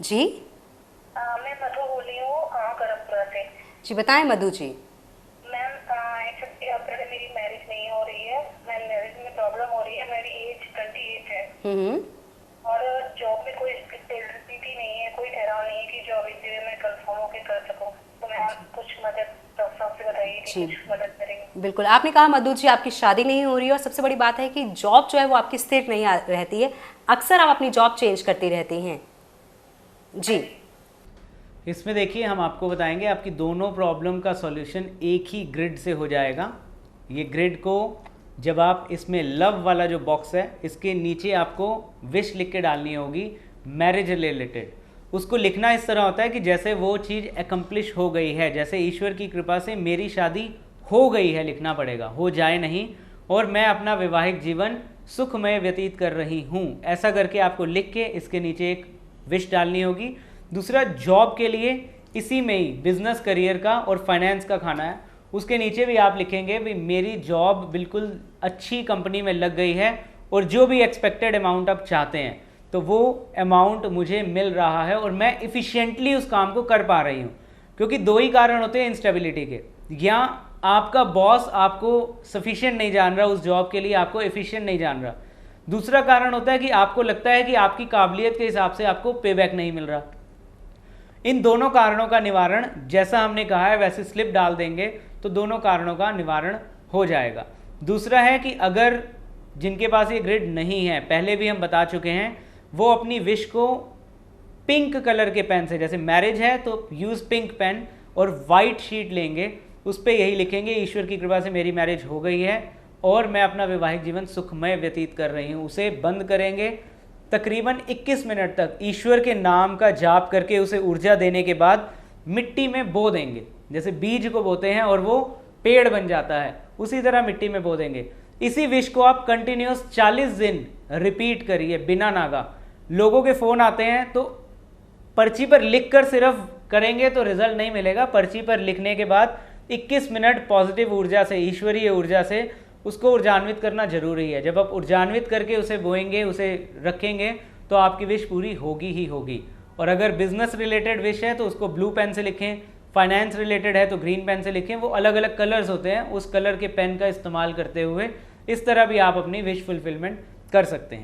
जी मैं मधु बोल रही हूँ करमपुरा से। जी बताएं मधु जी। मैम एक्चुअली अब तक मेरी मैरिज नहीं हो रही है। मैं मैरिज में प्रॉब्लम हो रही है। मेरी एज 28 है हम्म। और जॉब में कोई स्टेबिलिटी नहीं है, कोई ठहराव नहीं है कि जॉब इस मैं कंफर्म होकर कर सकूँ। तो मैं आप कुछ मदद डॉक्टर साहब से बताइए कि जी कुछ मदद करेंगे। बिल्कुल, आपने कहा मधु जी आपकी शादी नहीं हो रही है और सबसे बड़ी बात है कि जॉब जो है वो आपकी स्थिर नहीं रहती है, अक्सर आप अपनी जॉब चेंज करती रहती हैं। जी इसमें देखिए हम आपको बताएंगे आपकी दोनों प्रॉब्लम का सॉल्यूशन एक ही ग्रिड से हो जाएगा। ये ग्रिड को जब आप इसमें लव वाला जो बॉक्स है इसके नीचे आपको विश लिख के डालनी होगी मैरिज रिलेटेड। उसको लिखना इस तरह होता है कि जैसे वो चीज़ एकम्प्लिश हो गई है, जैसे ईश्वर की कृपा से मेरी शादी हो गई है लिखना पड़ेगा, हो जाए नहीं, और मैं अपना वैवाहिक जीवन सुखमय व्यतीत कर रही हूँ, ऐसा करके आपको लिख के इसके नीचे एक विश डालनी होगी। दूसरा, जॉब के लिए इसी में ही बिजनेस करियर का और फाइनेंस का खाना है, उसके नीचे भी आप लिखेंगे भी मेरी जॉब बिल्कुल अच्छी कंपनी में लग गई है और जो भी एक्सपेक्टेड अमाउंट आप चाहते हैं तो वो अमाउंट मुझे मिल रहा है और मैं इफ़िशिएंटली उस काम को कर पा रही हूँ। क्योंकि दो ही कारण होते हैं इंस्टेबिलिटी के, या आपका बॉस आपको सफिशिएंट नहीं जान रहा उस जॉब के लिए, आपको एफिशिएंट नहीं जान रहा। दूसरा कारण होता है कि आपको लगता है कि आपकी काबिलियत के हिसाब से आपको पे बैक नहीं मिल रहा। इन दोनों कारणों का निवारण जैसा हमने कहा है वैसे स्लिप डाल देंगे तो दोनों कारणों का निवारण हो जाएगा। दूसरा है कि अगर जिनके पास ये ग्रिड नहीं है, पहले भी हम बता चुके हैं, वो अपनी विश को पिंक कलर के पेन से, जैसे मैरिज है तो यूज़ पिंक पेन, और वाइट शीट लेंगे, उस पर यही लिखेंगे ईश्वर की कृपा से मेरी मैरिज हो गई है और मैं अपना वैवाहिक जीवन सुखमय व्यतीत कर रही हूँ। उसे बंद करेंगे, तकरीबन 21 मिनट तक ईश्वर के नाम का जाप करके उसे ऊर्जा देने के बाद मिट्टी में बो देंगे। जैसे बीज को बोते हैं और वो पेड़ बन जाता है, उसी तरह मिट्टी में बो देंगे। इसी विश को आप कंटिन्यूस 40 दिन रिपीट करिए बिना नागा। लोगों के फ़ोन आते हैं तो पर्ची पर लिखकर सिर्फ करेंगे तो रिजल्ट नहीं मिलेगा। पर्ची पर लिखने के बाद 21 मिनट पॉजिटिव ऊर्जा से, ईश्वरीय ऊर्जा से उसको ऊर्जान्वित करना जरूरी है। जब आप ऊर्जान्वित करके उसे बोएंगे, उसे रखेंगे, तो आपकी विश पूरी होगी ही होगी। और अगर बिजनेस रिलेटेड विश है तो उसको ब्लू पेन से लिखें, फाइनेंस रिलेटेड है तो ग्रीन पेन से लिखें। वो अलग अलग कलर्स होते हैं, उस कलर के पेन का इस्तेमाल करते हुए इस तरह भी आप अपनी विश फुलफिलमेंट कर सकते हैं।